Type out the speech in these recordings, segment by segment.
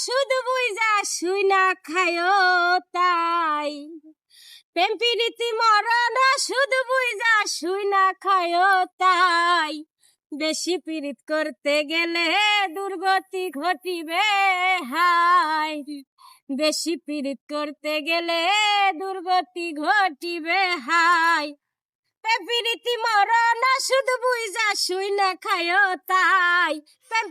শুধু বুইজা শুই না খায়ো তাই। প্রেম প্রীতি মরণ শুধু বুইজা শুই না খায়ো তাই। বেশি পীড়িত করতে গেলে দুর্গতি ঘটিবে হায়। বেশি পীড়িত করতে গেলে দুর্গতি ঘটিবে হায়। প্রীতি মরণ শুধু বুইজা শুই না খায়ো তাই।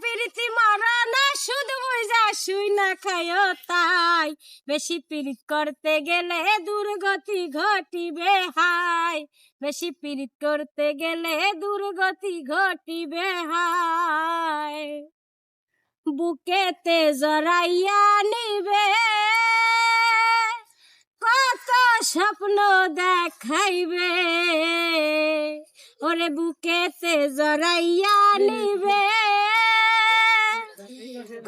প্রীতি মরণ শুধু বুইজা শুই না খায়ো তাই। বেশি পীড়িত করতে গেলে দুর্গতি ঘটিবে হায়। বেশি পীড়িত করতে গেলে দুর্গতি ঘটিবে হায়। বুকেতে জড়াইয়া নিবে কত স্বপ্ন দেখাইবে। ওরে বুকেতে জড়াইয়া নিবে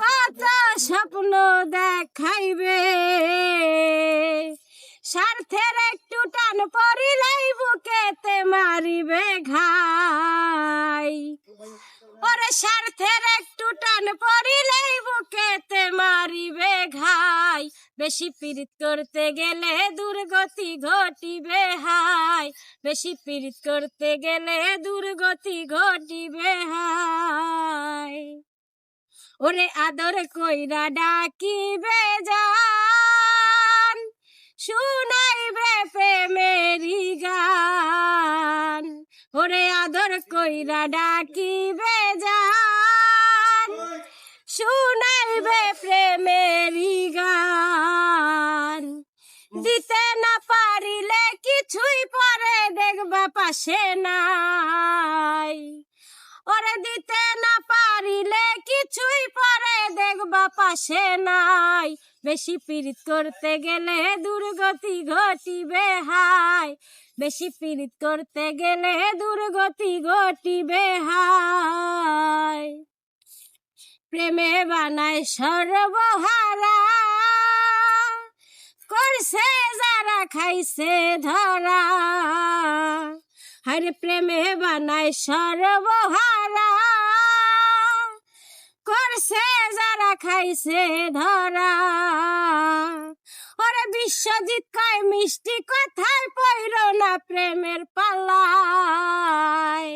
কত স্বপ্ন দেখাইবে। স্বার্থের একটু টান পড়িলেই বুকেতে মারিবে ঘাই। ওরে স্বার্থের একটু টান পড়িলেই বুকেতে মারিবে ঘাই। বেশি পীড়িত করতে গেলে দুর্গতি ঘটিবে হায়। বেশি পীড়িত করতে গেলে দুর্গতি ঘটিবে হায়। ওরে আদর কইরা ডাকিবে জান শুনাইবে প্রেমেরি গান। ওরে আদর কইরা ডাকিবে জান শুনাইবে প্রেমেরি গান। দিতে না পারিলে কিছুই পরে দেখবা পাশে নাই। ওরে দিতে না পারিলে কিছুই পরে দেখবা পাশে নাই। বেশি পীড়িত করতে গেলে দুর্গতি ঘটিবে হায়। বেশি পীড়িত করতে গেলে দুর্গতি ঘটিবে হায়। প্রেমে বানায় সর্বহারা করছে যারা খাইছে ধরা। হরে প্রেমে বানায় সর্বহারা করছে যারা খাইছে ধরা। ওরে বিশ্বজিৎ কয় মিষ্টি কথায় পইরো না প্রেমের পাল্লায়।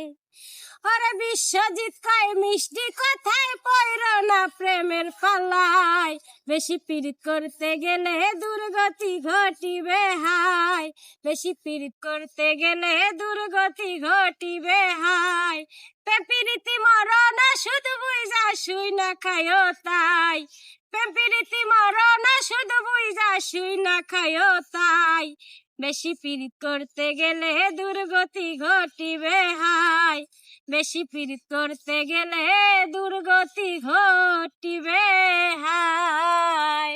ওরে বিশ্বজিৎ কয় মিষ্টি কথায় পইরো না প্রেমের পাল্লায়। বেশি পীড়িত করতে গেলে দুর্গতি ঘটিবে হায়। বেশি পীড়িত করতে গেলে দুর্গতি ঘটিবে হায়। প্রীতি মরণ শুধু বুইজা শুই না খায়ো তাই। প্রীতি মরণ শুধু বুইজা শুই না খায়ো তাই। বেশি পীড়িত করতে গেলে দুর্গতি ঘটিবে হায়। বেশি পীড়িত করতে গেলে দুর্গতি ঘটিবে হায়।